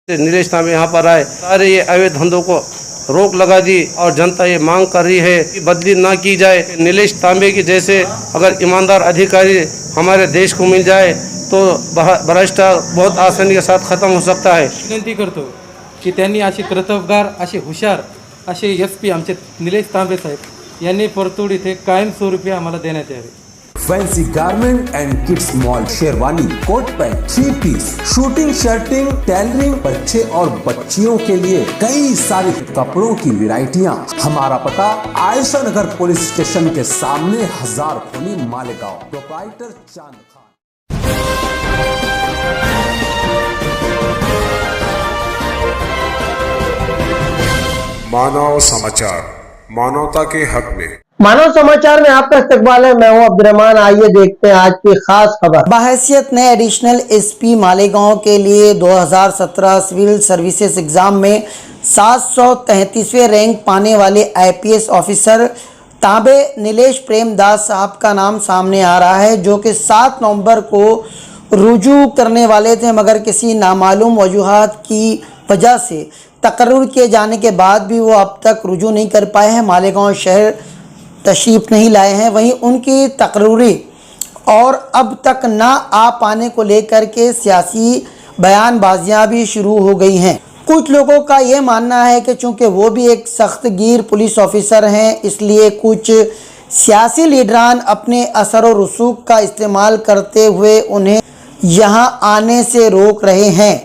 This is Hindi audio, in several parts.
नीलेश तांबे यहाँ पर आए, सारे ये अवैध धंधों को रोक लगा दी और जनता ये मांग कर रही है कि बदली ना की जाए। नीलेश तांबे की जैसे अगर ईमानदार अधिकारी हमारे देश को मिल जाए तो भ्रष्टाचार बहुत आसानी के साथ खत्म हो सकता है। विनंती करतो की त्यांनी असे कर्तबगार, असे हुशार, असे SP आमचे निलेश तांबे साहेब यांनी परतूड इथे कायमस्वरूपी आम्हाला देण्यात यावे। Fancy garment and kids mall, sherwani, coat pant, 3 piece, suiting, shirting, tailoring, बच्चे और बच्चियों के लिए कई सारे कपड़ों की वैरायटियां। हमारा पता आयशा नगर पुलिस स्टेशन के सामने, हजार खोली, मालेगांव। प्रोप्राइटर चांद खान। मानव समाचार, मानवता के हक में। मानव समाचार में आपका इस्तकबाल है। मैं हूं अब्दुर्रहमान। आइए देखते हैं आज की खास खबर। बहैसियत नए एडिशनल SP मालेगांव के लिए 2017 सिविल सर्विसेज एग्जाम में 733वें रैंक पाने वाले IPS ऑफिसर तांबे नीलेश प्रेमदास साहब का नाम सामने आ रहा है, जो कि 7 नवंबर को रुजू करने वाले थे, मगर किसी नामालूम वजूहात की वजह से तकर्रुर किए जाने के बाद भी वो अब तक रुजू नहीं कर पाए हैं, मालेगांव शहर तशरीफ़ नहीं लाए हैं। वहीं उनकी तकर्रुरी और अब तक ना आ पाने को लेकर के सियासी बयानबाजियां भी शुरू हो गई हैं। कुछ लोगों का ये मानना है कि चूँकि वो भी एक सख्त गिर पुलिस ऑफिसर हैं, इसलिए कुछ सियासी लीडरान अपने असर और रसूख का इस्तेमाल करते हुए उन्हें यहाँ आने से रोक रहे हैं,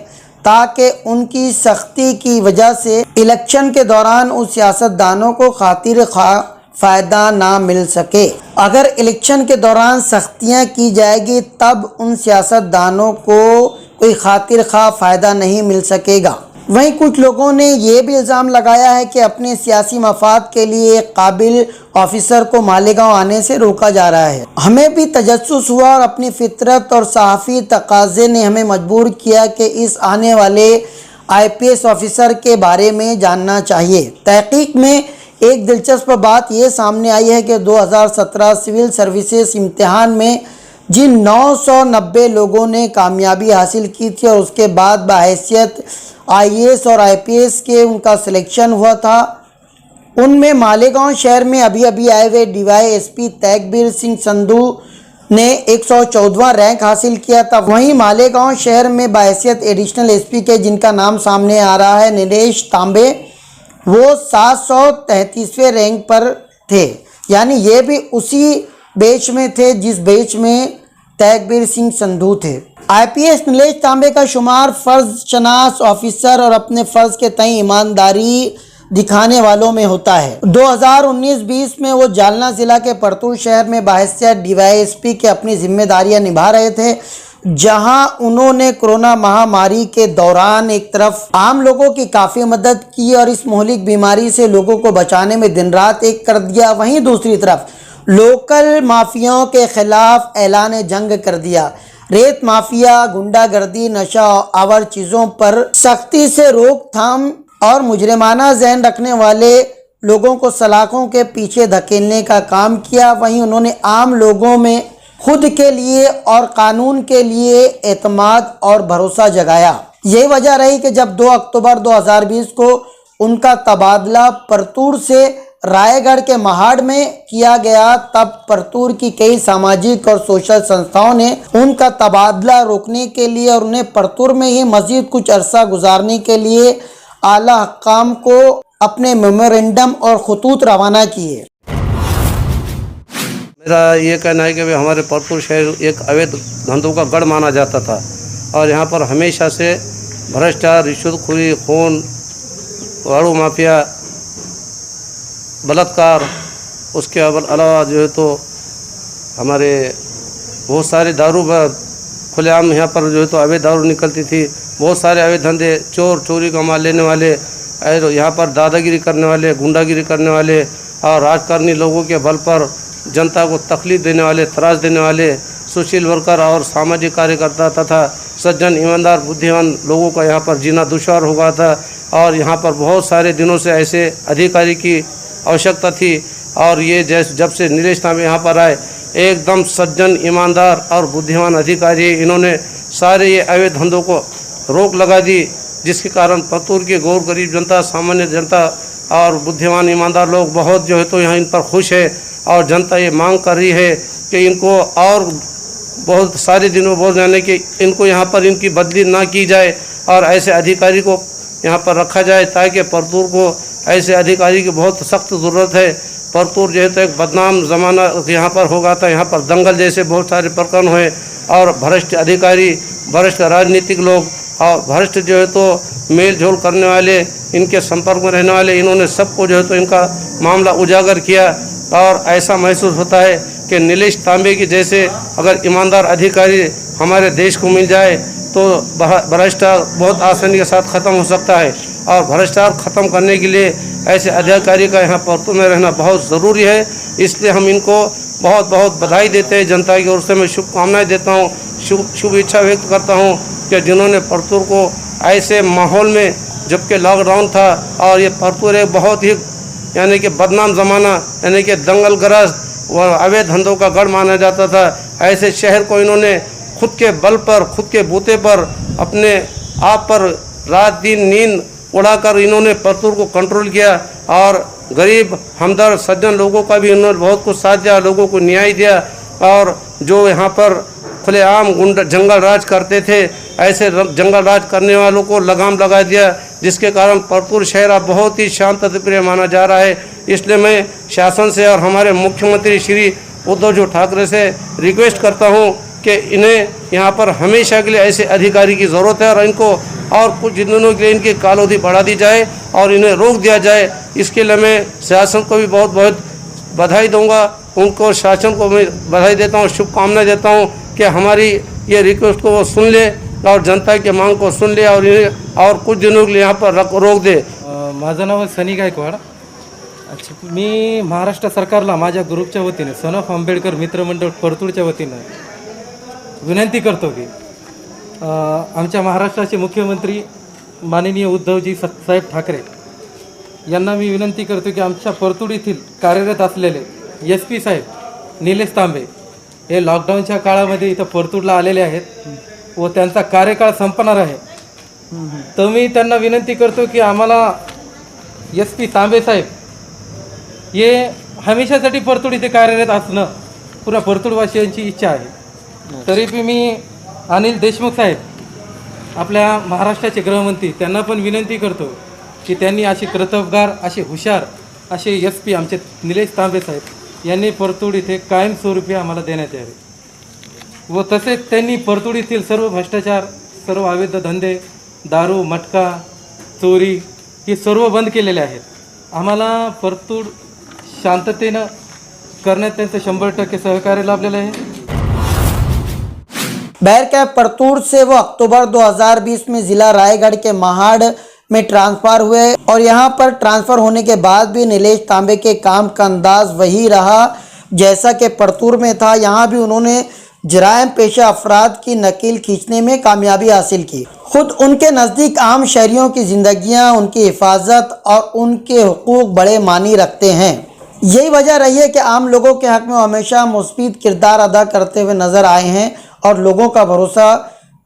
ताकि उनकी सख्ती की वजह से इलेक्शन के दौरान उस सियासतदानों को खातिर खा फ़ायदा ना मिल सके। अगर इलेक्शन के दौरान सख्तियां की जाएगी तब उन सियासतदानों को कोई खातिर खा फ़ायदा नहीं मिल सकेगा। वहीं कुछ लोगों ने ये भी इल्ज़ाम लगाया है कि अपने सियासी मफाद के लिए एक काबिल ऑफिसर को मालेगांव आने से रोका जा रहा है। हमें भी तजस्सुस हुआ और अपनी फितरत और सहाफ़ी तकाज़े ने हमें मजबूर किया कि इस आने वाले IPS ऑफिसर के बारे में जानना चाहिए। तहकीक में एक दिलचस्प बात ये सामने आई है कि 2017 सिविल सर्विसेज इम्तिहान में जिन 990 लोगों ने कामयाबी हासिल की थी और उसके बाद बहैसियत IAS और IPS के उनका सिलेक्शन हुआ था, उनमें मालेगांव शहर में अभी अभी आए हुए DYSP तैगबीर सिंह संधू ने 114वां रैंक हासिल किया था। वहीं मालेगांव शहर में बहैसियत एडिशनल SP के जिनका नाम सामने आ रहा है नीलेश तांबे, वो 733वें रैंक पर थे, यानी ये भी उसी बैच में थे जिस बैच में तैगबीर सिंह संधू थे। IPS नीलेश तांबे का शुमार फ़र्ज शनास ऑफिसर और अपने फ़र्ज के तय ईमानदारी दिखाने वालों में होता है। 2019-20 में वो जालना ज़िला के परतूर शहर में बहैसियत DYSP के अपनी जिम्मेदारियां निभा रहे थे, जहां उन्होंने कोरोना महामारी के दौरान एक तरफ आम लोगों की काफ़ी मदद की और इस मोहलिक बीमारी से लोगों को बचाने में दिन रात एक कर दिया। वहीं दूसरी तरफ लोकल माफियाओं के खिलाफ ऐलान जंग कर दिया। रेत माफिया, गुंडागर्दी, नशा आवर चीज़ों पर सख्ती से रोकथाम और मुजरिमाना ज़हन रखने वाले लोगों को सलाखों के पीछे धकेलने का काम किया। वहीं उन्होंने आम लोगों में खुद के लिए और कानून के लिए एतमाद और भरोसा जगाया। यही वजह रही कि जब 2 अक्टूबर 2020 को उनका तबादला परतूर से रायगढ़ के महाड़ में किया गया, तब परतूर की कई सामाजिक और सोशल संस्थाओं ने उनका तबादला रोकने के लिए और उन्हें परतूर में ही मजीद कुछ अरसा गुजारने के लिए आला हकाम को अपने मेमोरेंडम और खतूत रवाना किए। मेरा ये कहना है कि हमारे परतूर शहर एक अवैध धंधों का गढ़ माना जाता था और यहाँ पर हमेशा से भ्रष्टाचार, रिश्वतखोरी, खून, वाड़ू माफिया, बलात्कार, उसके अलावा जो है तो हमारे बहुत सारे दारू खुलेआम यहाँ पर जो है तो अवैध दारू निकलती थी। बहुत सारे अवैध धंधे, चोरी का माल लेने वाले, यहाँ पर दादागिरी करने वाले, गुंडागिरी करने वाले और राजकारणी लोगों के बल पर जनता को तकलीफ देने वाले, त्रास देने वाले सोशल वर्कर और सामाजिक कार्यकर्ता तथा सज्जन, ईमानदार, बुद्धिमान लोगों का यहाँ पर जीना दुश्वार हो गया था। और यहाँ पर बहुत सारे दिनों से ऐसे अधिकारी की आवश्यकता थी और ये जब से नीलेश तांबे यहाँ पर आए, एकदम सज्जन, ईमानदार और बुद्धिमान अधिकारी, इन्होंने सारे ये अवैध धंधों को रोक लगा दी जिसके कारण परतूर की गौर गरीब जनता, सामान्य जनता और बुद्धिमान ईमानदार लोग बहुत जो है तो यहाँ इन पर खुश है। और जनता ये मांग कर रही है कि इनको और बहुत सारे दिनों बोल जाने कि इनको यहाँ पर इनकी बदली ना की जाए और ऐसे अधिकारी को यहाँ पर रखा जाए, ताकि परतूर को ऐसे अधिकारी की बहुत सख्त ज़रूरत है। परतूर जो है तो एक बदनाम ज़माना यहाँ पर होगा था, यहाँ पर दंगल जैसे बहुत सारे प्रकरण हुए और भ्रष्ट अधिकारी, भ्रष्ट राजनीतिक लोग और भ्रष्ट जो है तो मेल जोल करने वाले, इनके संपर्क में रहने वाले, इन्होंने सबको जो है तो इनका मामला उजागर किया। और ऐसा महसूस होता है कि नीलेश तांबे की जैसे अगर ईमानदार अधिकारी हमारे देश को मिल जाए तो भ्रष्टाचार बहुत आसानी के साथ ख़त्म हो सकता है। और भ्रष्टाचार ख़त्म करने के लिए ऐसे अधिकारी का यहाँ परतूर में रहना बहुत ज़रूरी है। इसलिए हम इनको बहुत बहुत बधाई देते हैं। जनता की ओर से मैं शुभकामनाएं देता हूँ, शुभ इच्छा व्यक्त करता हूँ कि जिन्होंने परतूर को ऐसे माहौल में, जबकि लॉकडाउन था और ये परतूर एक बहुत ही यानी कि बदनाम ज़माना, यानी कि दंगल ग्रस्त व अवैध धंधों का गढ़ माना जाता था, ऐसे शहर को इन्होंने खुद के बल पर, खुद के बूते पर, अपने आप पर रात दिन नींद उड़ाकर इन्होंने परतूर को कंट्रोल किया। और गरीब हमदर्द सज्जन लोगों का भी इन्होंने बहुत कुछ साथ दिया, लोगों को न्याय दिया। और जो यहाँ पर खुलेआम गुंडा जंगल राज करते थे, ऐसे जंगल राज करने वालों को लगाम लगा दिया, जिसके कारण परतूर शहर अब बहुत ही शांतिप्रिय माना जा रहा है। इसलिए मैं शासन से और हमारे मुख्यमंत्री श्री उद्धव ठाकरे से रिक्वेस्ट करता हूँ कि इन्हें यहाँ पर हमेशा के लिए ऐसे अधिकारी की ज़रूरत है और इनको और कुछ दिनों के लिए इनकी कालावधि बढ़ा दी जाए और इन्हें रोक दिया जाए। इसके लिए मैं शासन को भी बहुत बहुत बधाई दूंगा, उनको शासन को मैं बधाई देता हूँ, शुभकामनाएं देता हूँ कि हमारी ये रिक्वेस्ट को वो सुन ले और जनता की मांग को सुन ले और इन्हें और कुछ दिनों के लिए यहाँ पर रोक दे। माझं नाव सनी गायकवाड। अच्छा, मी महाराष्ट्र सरकारला माझ्या ग्रुपच्या वतीने सन ऑफ आंबेडकर मित्रमंडळ परतूरच्या वतीनं विनंती करतो की आमच्या महाराष्ट्राचे मुख्यमंत्री माननीय उद्धवजी साहेब ठाकरे यांना मी विनंती करतो की आमच्या परतूर येथील कार्यरत असलेले SP साहेब निलेश तांबे हे लॉकडाऊनच्या काळामध्ये इथं परतूरला आलेले आहेत व त्यांचा कार्यकाळ संपणार आहे। तर मी त्यांना विनंती करतो की आम्हाला SP तांबे साहेब हे हमेशासाठी परतूर इथे कार्यरत असणं पुन्हा परतूरवासियांची इच्छा आहे। तरी मी अनिल देशमुख साहेब आपल्या महाराष्ट्राचे गृहमंत्री त्यांना पण विनंती करतो की त्यांनी असे कर्तबगार, असे हुशार, असे SP आमचे निलेश तांबे साहेब यांनी परतूर इथे कायमस्वरूपी आम्हाला देण्यात यावे व तसेच त्यांनी परतूर येथील सर्व भ्रष्टाचार, सर्व अवैध धंदे, दारू, मटका, चोरी हे सर्व बंद केलेले आहेत। आम्हाला परतूर शांततेनं करण्यात त्यांचं 100% सहकार्य लाभलेलं आहे। बहरकैफ परतूर से वो अक्टूबर 2020 में जिला रायगढ़ के महाड़ में ट्रांसफ़र हुए और यहाँ पर ट्रांसफ़र होने के बाद भी नीलेश तांबे के काम का अंदाज वही रहा जैसा कि परतूर में था। यहाँ भी उन्होंने जराइम पेशा अफराद की नकील खींचने में कामयाबी हासिल की। खुद उनके नज़दीक आम शहरियों की ज़िंदगियाँ, उनकी हिफाजत और उनके हुकूक बड़े मानी रखते हैं। यही वजह रही है कि आम लोगों के हक़ में हमेशा मुस्बित किरदार अदा करते हुए नज़र आए हैं और लोगों का भरोसा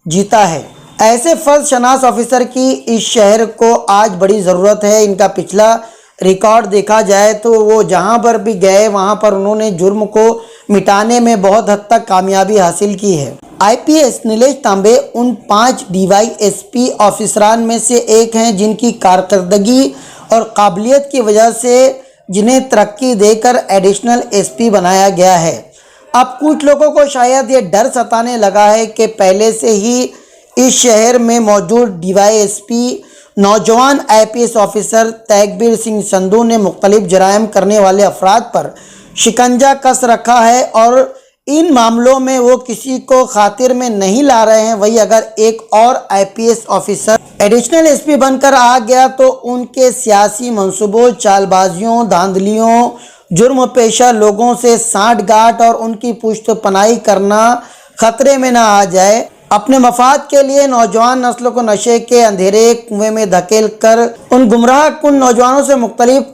जीता है। ऐसे फर्ज शनास ऑफिसर की इस शहर को आज बड़ी ज़रूरत है। इनका पिछला रिकॉर्ड देखा जाए तो वो जहां पर भी गए वहां पर उन्होंने जुर्म को मिटाने में बहुत हद तक कामयाबी हासिल की है। IPS नीलेश तांबे उन 5 DYSP ऑफिसरान में से एक हैं जिनकी कारकर्दगी और काबिलियत की वजह से जिन्हें तरक्की देकर एडिशनल SP बनाया गया है। अब कुछ लोगों को शायद ये डर सताने लगा है कि पहले से ही इस शहर में मौजूद DYSP नौजवान IPS ऑफिसर तैगबीर सिंह संधू ने मुख्तलिफ जराइम करने वाले अफराद पर शिकंजा कस रखा है और इन मामलों में वो किसी को खातिर में नहीं ला रहे हैं। वही अगर एक और IPS ऑफिसर एडिशनल SP बनकर आ गया तो उनके सियासी मंसूबों, चालबाजियों, धांधलियों, जुर्म पेशा लोगों से सांठ-गांठ और उनकी पुश्त पनाही करना खतरे में ना आ जाए। अपने मफाद के लिए नौजवान नस्ल को नशे के अंधेरे कुएं में धकेल कर उन गुमराह कुन नौजवानों से मुख्तलिफ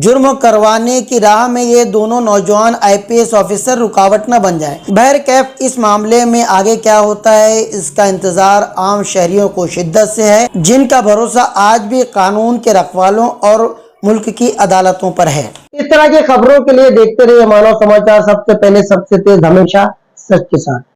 जुर्म करवाने की राह में ये दोनों नौजवान आईपीएस ऑफिसर रुकावट न बन जाएं। बहरकैफ इस मामले में आगे क्या होता है, इसका इंतजार आम शहरियों को शिद्दत से है, जिनका भरोसा आज भी कानून के रखवालों और मुल्क की अदालतों पर है। इस तरह की खबरों के लिए देखते रहिए मानव समाचार, सबसे पहले सबसे तेज हमेशा सच के साथ।